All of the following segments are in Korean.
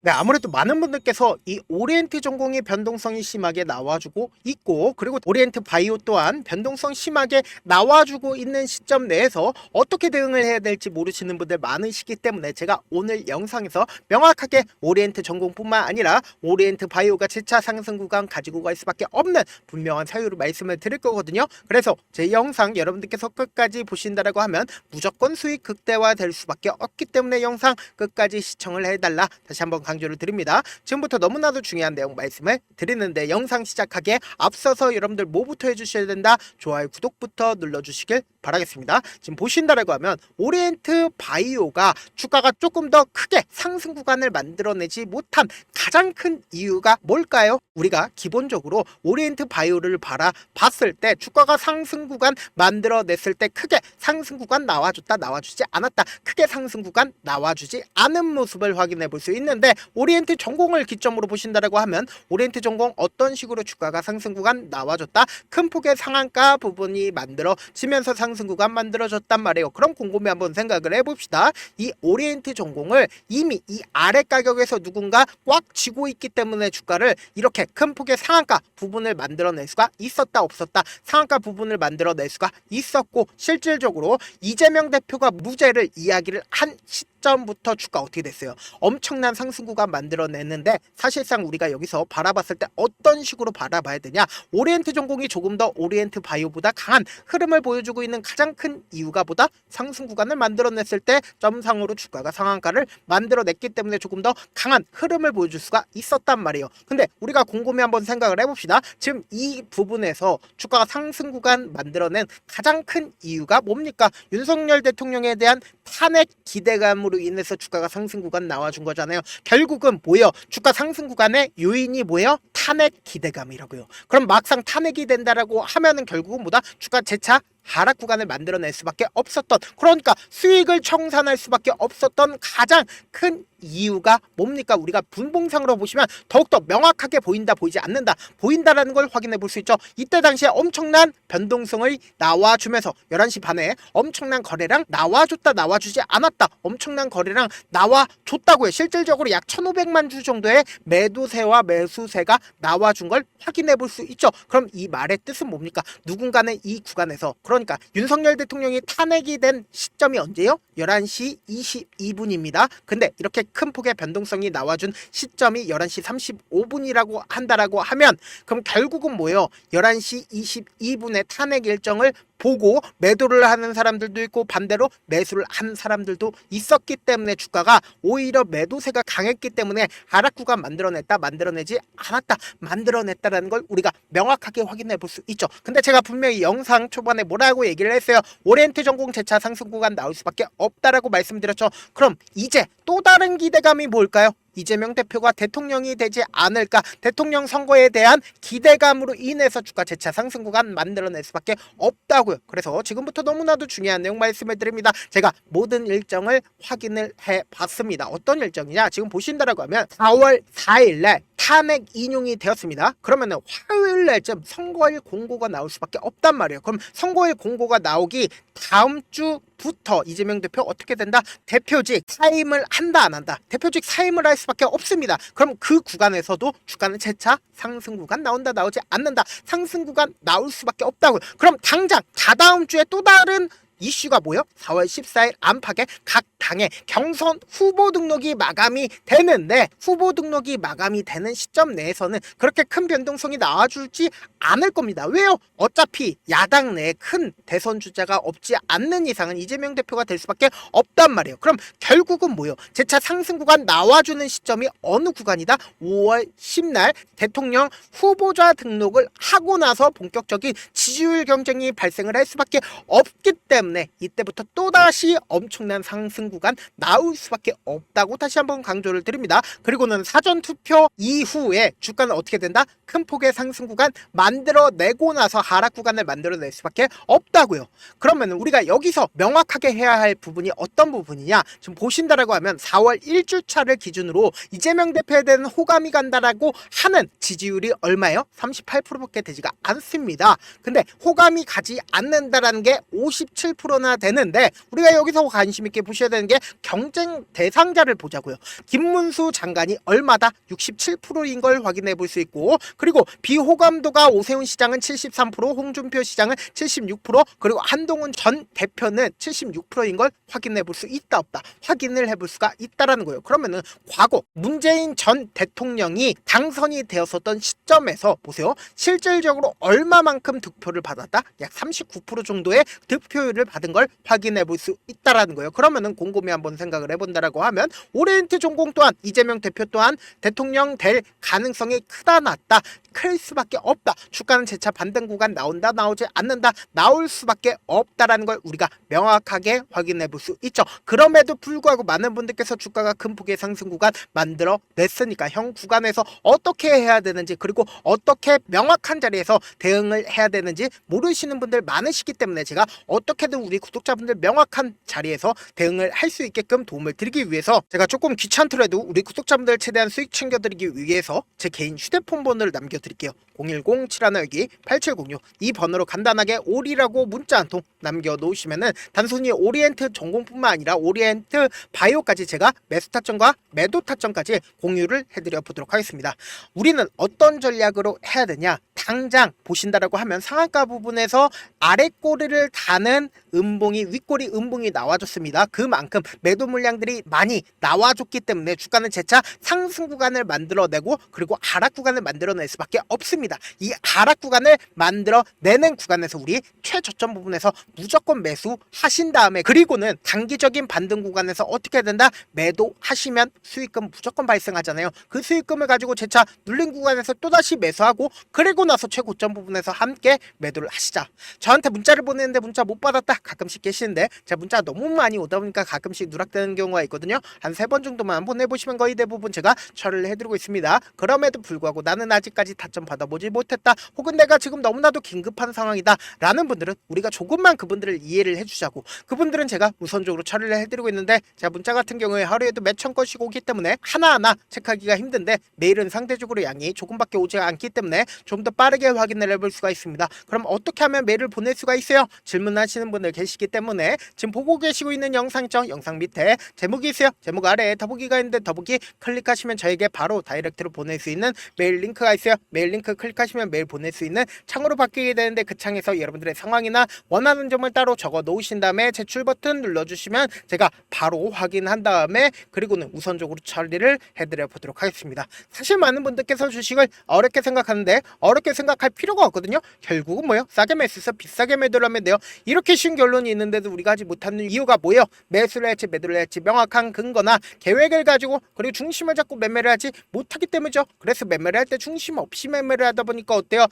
네, 아무래도 많은 분들께서 이 오리엔트 전공이 변동성이 심하게 나와주고 있고, 그리고 오리엔트 바이오 또한 변동성 심하게 나와주고 있는 시점 내에서 어떻게 대응을 해야 될지 모르시는 분들 많으시기 때문에 제가 오늘 영상에서 명확하게 오리엔트 전공뿐만 아니라 오리엔트 바이오가 재차 상승 구간 가지고 갈 수밖에 없는 분명한 사유를 말씀을 드릴 거거든요. 그래서 제 영상 여러분들께서 끝까지 보신다라고 하면 무조건 수익 극대화 될 수밖에 없기 때문에 영상 끝까지 시청을 해달라 다시 한번 강조를 드립니다. 지금부터 너무나도 중요한 내용 말씀을 드리는데, 영상 시작하기에 앞서서 여러분들 뭐부터 해주셔야 된다? 좋아요, 구독부터 눌러주시길 바라겠습니다. 지금 보신다라고 하면 오리엔트 바이오가 주가가 조금 더 크게 상승 구간을 만들어내지 못한 가장 큰 이유가 뭘까요? 우리가 기본적으로 오리엔트 바이오를 바라봤을 때 주가가 상승 구간 만들어냈을 때 크게 상승 구간 나와줬다 나와주지 않았다, 크게 상승 구간 나와주지 않은 모습을 확인해 볼 수 있는데, 오리엔트 전공을 기점으로 보신다라고 하면 오리엔트 전공 어떤 식으로 주가가 상승 구간 나와줬다, 큰 폭의 상한가 부분이 만들어지면서 상승 구간 만들어졌단 말이에요. 그럼 곰곰이 한번 생각을 해봅시다. 이 오리엔트 전공을 이미 이 아래 가격에서 누군가 꽉 쥐고 있기 때문에 주가를 이렇게 큰 폭의 상한가 부분을 만들어낼 수가 있었다 없었다, 상한가 부분을 만들어낼 수가 있었고, 실질적으로 이재명 대표가 무죄를 이야기를 한 시점부터 주가 어떻게 됐어요? 엄청난 상승 구간 만들어냈는데, 사실상 우리가 여기서 바라봤을 때 어떤 식으로 바라봐야 되냐? 오리엔트 전공이 조금 더 오리엔트 바이오보다 강한 흐름을 보여주고 있는 가장 큰 이유가 보다 상승 구간을 만들어냈을 때 점상으로 주가가 상한가를 만들어냈기 때문에 조금 더 강한 흐름을 보여줄 수가 있었단 말이에요. 근데 우리가 곰곰이 한번 생각을 해봅시다. 지금 이 부분에서 주가가 상승 구간 만들어낸 가장 큰 이유가 뭡니까? 윤석열 대통령에 대한 탄핵 기대감으로 인해서 주가가 상승 구간 나와준 거잖아요. 결국은 뭐예요? 주가 상승 구간의 요인이 뭐예요? 탄핵 기대감이라고요. 그럼 막상 탄핵이 된다라고 하면은 결국은 뭐다? 주가 재차 하락 구간을 만들어낼 수밖에 없었던, 그러니까 수익을 청산할 수밖에 없었던 가장 큰 이유가 뭡니까? 우리가 분봉상으로 보시면 더욱더 명확하게 보인다 보이지 않는다, 보인다라는 걸 확인해 볼 수 있죠. 이때 당시에 엄청난 변동성을 나와주면서 11시 반에 엄청난 거래량 나와줬다 나와주지 않았다, 엄청난 거래량 나와줬다고요. 실질적으로 약 1500만 주 정도의 매도세와 매수세가 나와준 걸 확인해 볼 수 있죠. 그럼 이 말의 뜻은 뭡니까? 누군가는 이 구간에서, 그러니까 윤석열 대통령이 탄핵이 된 시점이 언제요? 11시 22분입니다. 근데 이렇게 큰 폭의 변동성이 나와준 시점이 11시 35분이라고 한다라고 하면, 그럼 결국은 뭐예요? 11시 22분에 탄핵 일정을 보고 매도를 하는 사람들도 있고 반대로 매수를 한 사람들도 있었기 때문에 주가가 오히려 매도세가 강했기 때문에 하락 구간 만들어냈다 만들어내지 않았다 만들어냈다라는 걸 우리가 명확하게 확인해 볼 수 있죠. 근데 제가 분명히 영상 초반에 뭐라고 얘기를 했어요? 오리엔트 전공 재차 상승 구간 나올 수밖에 없다라고 말씀드렸죠. 그럼 이제 또 다른 기대감이 뭘까요? 이재명 대표가 대통령이 되지 않을까, 대통령 선거에 대한 기대감으로 인해서 주가 재차 상승 구간 만들어낼 수밖에 없다고요. 그래서 지금부터 너무나도 중요한 내용 말씀을 드립니다. 제가 모든 일정을 확인을 해봤습니다. 어떤 일정이냐? 지금 보신다라고 하면 4월 4일날 탄핵 인용이 되었습니다. 그러면은 화요일날쯤 선거일 공고가 나올 수밖에 없단 말이에요. 그럼 선거일 공고가 나오기 다음 주부터 이재명 대표 어떻게 된다? 대표직 사임을 한다 안 한다? 대표직 사임을 할 수밖에 없습니다. 그럼 그 구간에서도 주가는 재차 상승 구간 나온다 나오지 않는다? 상승 구간 나올 수밖에 없다고요. 그럼 당장 다다음 주에 또 다른 이슈가 뭐요? 4월 14일 안팎에 각 당의 경선 후보 등록이 마감이 되는데, 후보 등록이 마감이 되는 시점 내에서는 그렇게 큰 변동성이 나와주지 않을 겁니다. 왜요? 어차피 야당 내에 큰 대선 주자가 없지 않는 이상은 이재명 대표가 될 수밖에 없단 말이에요. 그럼 결국은 뭐요? 재차 상승 구간 나와주는 시점이 어느 구간이다? 5월 10날 대통령 후보자 등록을 하고 나서 본격적인 지지율 경쟁이 발생을 할 수밖에 없기 때문에 이때부터 또다시 엄청난 상승 구간 나올 수밖에 없다고 다시 한번 강조를 드립니다. 그리고는 사전투표 이후에 주가는 어떻게 된다? 큰 폭의 상승 구간 만들어내고 나서 하락 구간을 만들어낼 수밖에 없다고요. 그러면 우리가 여기서 명확하게 해야 할 부분이 어떤 부분이냐? 지금 보신다라고 하면 4월 1주차를 기준으로 이재명 대표에 대한 호감이 간다라고 하는 지지율이 얼마예요? 38%밖에 되지가 않습니다. 근데 호감이 가지 않는다라는 게 57%나 되는데, 우리가 여기서 관심 있게 보셔야 되는 중요한 게 경쟁 대상자를 보자고요. 김문수 장관이 얼마다 67%인 걸 확인해 볼 수 있고, 그리고 비호감도가 오세훈 시장은 73%, 홍준표 시장은 76%, 그리고 한동훈 전 대표는 76%인 걸 확인해 볼 수 있다 없다 확인을 해볼 수가 있다라는 거예요. 그러면은 과거 문재인 전 대통령이 당선이 되었었던 시점에서 보세요. 실질적으로 얼마만큼 득표를 받았다? 약 39% 정도의 득표율을 받은 걸 확인해 볼 수 있다라는 거예요. 그러면은 곰곰이 한번 생각을 해본다라고 하면 오리엔트 전공 또한 이재명 대표 또한 대통령 될 가능성이 크다 낮다 클 수밖에 없다. 주가는 재차 반등 구간 나온다 나오지 않는다 나올 수밖에 없다라는 걸 우리가 명확하게 확인해 볼 수 있죠. 그럼에도 불구하고 많은 분들께서 주가가 큰 폭의 상승 구간 만들어 냈으니까 형 구간에서 어떻게 해야 되는지, 그리고 어떻게 명확한 자리에서 대응을 해야 되는지 모르시는 분들 많으시기 때문에 제가 어떻게든 우리 구독자분들 명확한 자리에서 대응을 할 수 있게끔 도움을 드리기 위해서 제가 조금 귀찮더라도 우리 구독자분들 최대한 수익 챙겨드리기 위해서 제 개인 휴대폰 번호를 남겨드릴게요. 010-7192-8706 이 번호로 간단하게 오리라고 문자 한 통 남겨놓으시면은 단순히 오리엔트 전공뿐만 아니라 오리엔트 바이오까지 제가 매수 타점과 매도 타점까지 공유를 해드려 보도록 하겠습니다. 우리는 어떤 전략으로 해야 되냐? 당장 보신다라고 하면 상한가 부분에서 아랫꼬리를 다는 음봉이 윗꼬리 음봉이 나와줬습니다. 그만큼 매도 물량들이 많이 나와줬기 때문에 주가는 재차 상승 구간을 만들어내고 그리고 하락 구간을 만들어낼 수밖에 없습니다. 이 하락 구간을 만들어내는 구간에서 우리 최저점 부분에서 무조건 매수하신 다음에, 그리고는 단기적인 반등 구간에서 어떻게 된다? 매도하시면 수익금 무조건 발생하잖아요. 그 수익금을 가지고 재차 눌린 구간에서 또다시 매수하고, 그리고 나서 최고점 부분에서 함께 매도를 하시자. 저한테 문자를 보내는데 문자 못 받았다 가끔씩 계시는데 제가 문자가 너무 많이 오다 보니까 가끔씩 누락되는 경우가 있거든요. 한 3번 정도만 보내보시면 거의 대부분 제가 처리를 해드리고 있습니다. 그럼에도 불구하고 나는 아직까지 타점 받아보지 못했다, 혹은 내가 지금 너무나도 긴급한 상황이다 라는 분들은 우리가 조금만 그분들을 이해를 해주자고, 그분들은 제가 우선적으로 처리를 해드리고 있는데, 제가 문자 같은 경우에 하루에도 몇천 건씩 오기 때문에 하나하나 체크하기가 힘든데 내일은 상대적으로 양이 조금밖에 오지 않기 때문에 좀 더 빠르게 확인을 해볼 수가 있습니다. 그럼 어떻게 하면 메일을 보낼 수가 있어요? 질문하시는 분들 계시기 때문에 지금 보고 계시고 있는 영상 있죠? 영상 밑에 제목이 있어요. 제목 아래에 더보기가 있는데 더보기 클릭하시면 저에게 바로 다이렉트로 보낼 수 있는 메일 링크가 있어요. 메일 링크 클릭하시면 메일 보낼 수 있는 창으로 바뀌게 되는데, 그 창에서 여러분들의 상황이나 원하는 점을 따로 적어 놓으신 다음에 제출 버튼 눌러주시면 제가 바로 확인한 다음에 그리고는 우선적으로 처리를 해드려 보도록 하겠습니다. 사실 많은 분들께서 주식을 어렵게 생각하는데 어렵게 생각할 필요가 없거든요. 결국은 뭐예요? 싸게 매수해서 비싸게 매도를 하면 돼요. 이렇게 쉬운 결론이 있는데도 우리가 하지 못하는 이유가 뭐예요? 매수를 할지 매도를 할지 명확한 근거나 계획을 가지고, 그리고 중심을 잡고 매매를 하지 못하기 때문이죠. 그래서 매매를 할 때 중심 없이 매매를 하다 보니까 어때요?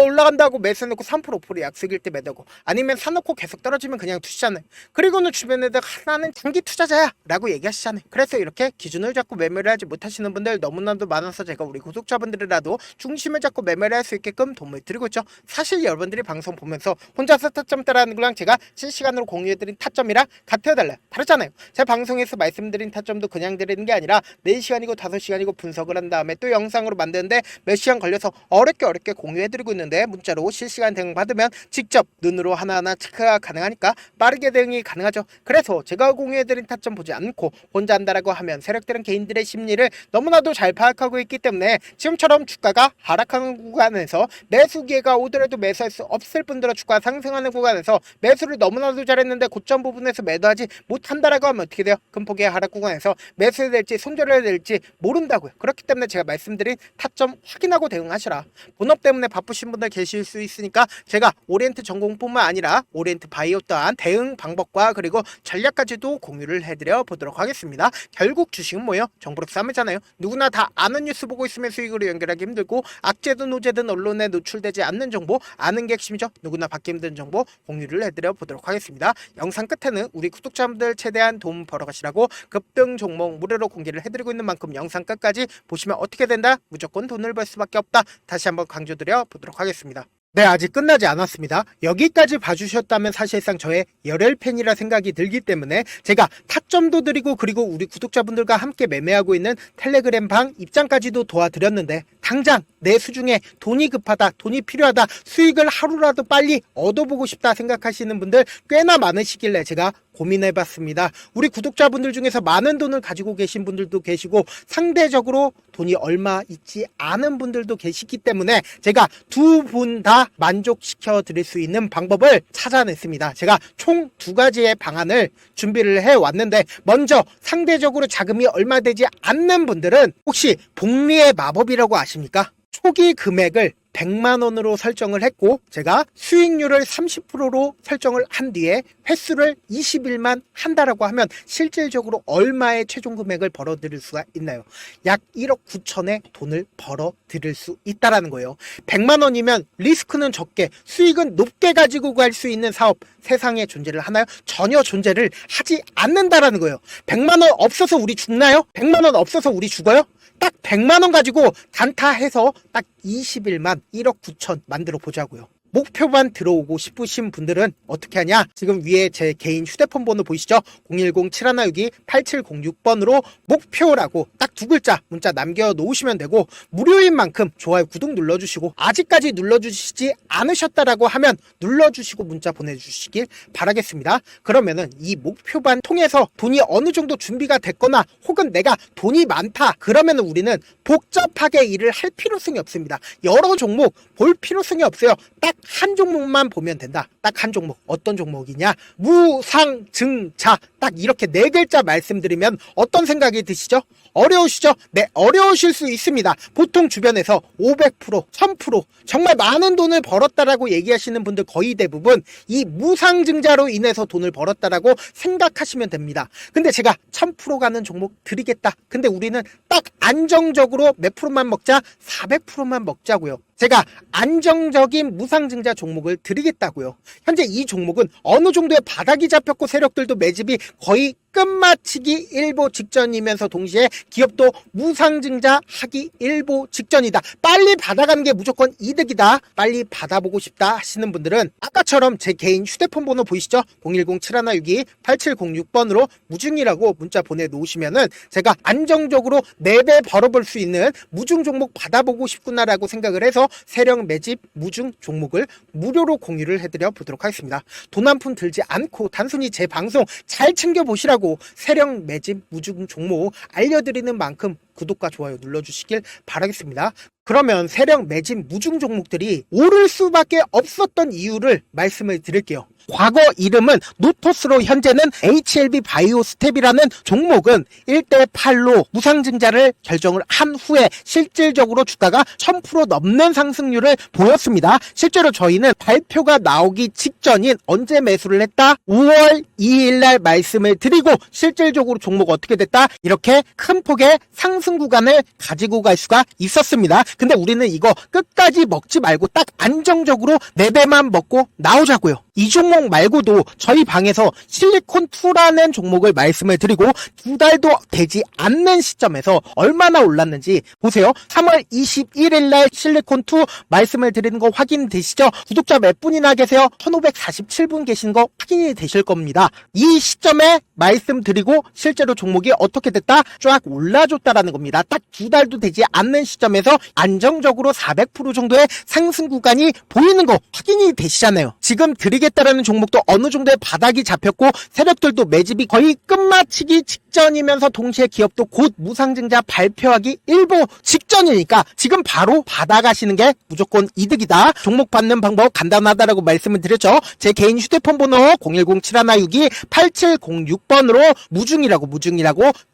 올라간다고 매수해놓고 3% 5% 약속일 때 매도고, 아니면 사놓고 계속 떨어지면 그냥 두시잖아요. 그리고는 주변 애들 하나는 장기 투자자야 라고 얘기하시잖아요. 그래서 이렇게 기준을 잡고 매매를 하지 못하시는 분들 너무나도 많아서 제가 우리 구독자분들이라도 중심을 잡고 매매를 할 수 있게끔 도움을 드리고 있죠. 사실 여러분들이 방송 보면서 혼자서 타점 따라하는 거랑 제가 실시간으로 공유해드린 타점이랑 같아요 달라요? 다르잖아요. 제 방송에서 말씀드린 타점도 그냥 드리는 게 아니라 4시간이고 5시간이고 분석을 한 다음에 또 영상으로 만드는데 몇 시간 걸려서 어렵게 공유해드리고 있는데, 문자로 실시간 대응 받으면 직접 눈으로 하나하나 체크가 가능하니까 빠르게 대응이 가능하죠. 그래서 제가 공유해드린 타점 보지 않고 혼자 한다라고 하면 세력들은 개인들의 심리를 너무나도 잘 파악하고 있기 때문에 지금처럼 주가가 하락하는 구간에서 매수 기회가 오더라도 매수할 수 없을 뿐더러 주가 상승하는 구간에서 매수를 너무나도 잘했는데 고점 부분에서 매도하지 못한다라고 하면 어떻게 돼요? 큰 폭의 하락 구간에서 매수해야 될지 손절해야 될지 모른다고요. 그렇기 때문에 제가 말씀드린 타점 확인하고 대응하시라. 본업 때문에 바쁘신 분들 계실 수 있으니까 제가 오리엔트 전공뿐만 아니라 오리엔트 바이오 또한 대응 방법과 그리고 전략까지도 공유를 해드려 보도록 하겠습니다. 결국 주식은 뭐예요? 정보력 싸움이잖아요. 누구나 다 아는 뉴스 보고 있으면 수익으로 연결하기 힘들고, 악재든 노재든 언론에 노출되지 않는 정보 아는 게 핵심이죠. 누구나 받기 힘든 정보 공유를 해드려 보도록 하겠습니다. 영상 끝에는 우리 구독자분들 최대한 도움 벌어가시라고 급등 종목 무료로 공개를 해드리고 있는 만큼 영상 끝까지 보시면 어떻게 된다? 무조건 돈을 벌 수밖에 없다. 다시 한번 강조드려 보도록 하겠습니다. 네, 아직 끝나지 않았습니다. 여기까지 봐주셨다면 사실상 저의 열혈 팬이라 생각이 들기 때문에 제가 타점도 드리고, 그리고 우리 구독자분들과 함께 매매하고 있는 텔레그램 방 입장까지도 도와드렸는데 당장 내 수중에 돈이 급하다, 돈이 필요하다, 수익을 하루라도 빨리 얻어보고 싶다 생각하시는 분들 꽤나 많으시길래 제가 고민해봤습니다. 우리 구독자분들 중에서 많은 돈을 가지고 계신 분들도 계시고 상대적으로 돈이 얼마 있지 않은 분들도 계시기 때문에 제가 두 분 다 만족시켜 드릴 수 있는 방법을 찾아냈습니다. 제가 총 2가지의 방안을 준비를 해왔는데, 먼저 상대적으로 자금이 얼마 되지 않는 분들은 혹시 복리의 마법이라고 아십니까? 초기 금액을 100만원으로 설정을 했고 제가 수익률을 30%로 설정을 한 뒤에 횟수를 20일만 한다라고 하면 실질적으로 얼마의 최종 금액을 벌어들일 수가 있나요? 약 1억 9천의 돈을 벌어들일 수 있다라는 거예요. 100만원이면 리스크는 적게 수익은 높게 가지고 갈 수 있는 사업 세상에 존재를 하나요? 전혀 존재를 하지 않는다라는 거예요. 100만원 없어서 우리 죽나요? 100만원 없어서 우리 죽어요? 딱 100만원 가지고 단타해서 딱 20일만 1억 9천 만들어 보자고요. 목표만 들어오고 싶으신 분들은 어떻게 하냐? 지금 위에 제 개인 휴대폰 번호 보이시죠? 010-7162-8706번으로 목표라고 딱 2글자 문자 남겨놓으시면 되고, 무료인 만큼 좋아요, 구독 눌러주시고, 아직까지 눌러주시지 않으셨다라고 하면 눌러주시고 문자 보내주시길 바라겠습니다. 그러면은 이 목표반 통해서 돈이 어느 정도 준비가 됐거나 혹은 내가 돈이 많다 그러면은 우리는 복잡하게 일을 할 필요성이 없습니다. 여러 종목 볼 필요성이 없어요. 딱 한 종목만 보면 된다. 딱 한 종목. 어떤 종목이냐? 무상증자. 딱 이렇게 4글자 말씀드리면 어떤 생각이 드시죠? 어려우시죠? 네, 어려우실 수 있습니다. 보통 주변에서 500%, 1000% 정말 많은 돈을 벌었다라고 얘기하시는 분들 거의 대부분 이 무상증자로 인해서 돈을 벌었다라고 생각하시면 됩니다. 근데 제가 1000% 가는 종목 드리겠다. 근데 우리는 딱 안정적으로 몇 프로만 먹자? 400%만 먹자고요. 제가 안정적인 무상증자 종목을 드리겠다고요. 현재 이 종목은 어느 정도의 바닥이 잡혔고 세력들도 매집이 거의 끝마치기 일보 직전이면서 동시에 기업도 무상증자 하기 일보 직전이다. 빨리 받아가는 게 무조건 이득이다. 빨리 받아보고 싶다 하시는 분들은 아까처럼 제 개인 휴대폰 번호 보이시죠? 010-7162-8706번으로 무중이라고 문자 보내놓으시면은 제가 안정적으로 4배 벌어볼 수 있는 무중 종목 받아보고 싶구나라고 생각을 해서 세력 매집 무중 종목을 무료로 공유를 해드려 보도록 하겠습니다. 돈 한 푼 들지 않고 단순히 제 방송 잘 챙겨보시라고 세력 매집 무중 종목 알려드리는 만큼 구독과 좋아요 눌러주시길 바라겠습니다. 그러면 세력 매집 무중 종목들이 오를 수밖에 없었던 이유를 말씀을 드릴게요. 과거 이름은 노토스로 현재는 HLB 바이오스텝이라는 종목은 1대8로 무상증자를 결정을 한 후에 실질적으로 주가가 1000% 넘는 상승률을 보였습니다. 실제로 저희는 발표가 나오기 직전인 언제 매수를 했다? 5월 2일날 말씀을 드리고 실질적으로 종목 어떻게 됐다? 이렇게 큰 폭의 상승 구간을 가지고 갈 수가 있었습니다. 근데 우리는 이거 끝까지 먹지 말고 딱 안정적으로 4배만 먹고 나오자고요. 이 종목 말고도 저희 방에서 실리콘2라는 종목을 말씀을 드리고 2달도 되지 않는 시점에서 얼마나 올랐는지 보세요. 3월 21일 날 실리콘2 말씀을 드리는 거 확인되시죠? 구독자 몇 분이나 계세요? 1547분 계신 거 확인이 되실 겁니다. 이 시점에 말씀드리고 실제로 종목이 어떻게 됐다? 쫙 올라줬다라는 겁니다. 딱 2달도 되지 않는 시점에서 안정적으로 400% 정도의 상승 구간이 보이는 거 확인이 되시잖아요. 지금 드리겠다라는 종목도 어느 정도의 바닥이 잡혔고 세력들도 매집이 거의 끝마치기 직전이면서 동시에 기업도 곧 무상증자 발표하기 일보 직전이니까 지금 바로 받아가시는 게 무조건 이득이다. 종목 받는 방법 간단하다라고 말씀을 드렸죠. 제 개인 휴대폰 번호 010-7162-8706번으로 무중이라고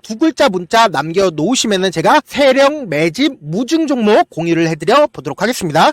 2글자 문자 남겨놓으시면은 제가 세력 매집 무중 종목 공유를 해드려 보도록 하겠습니다.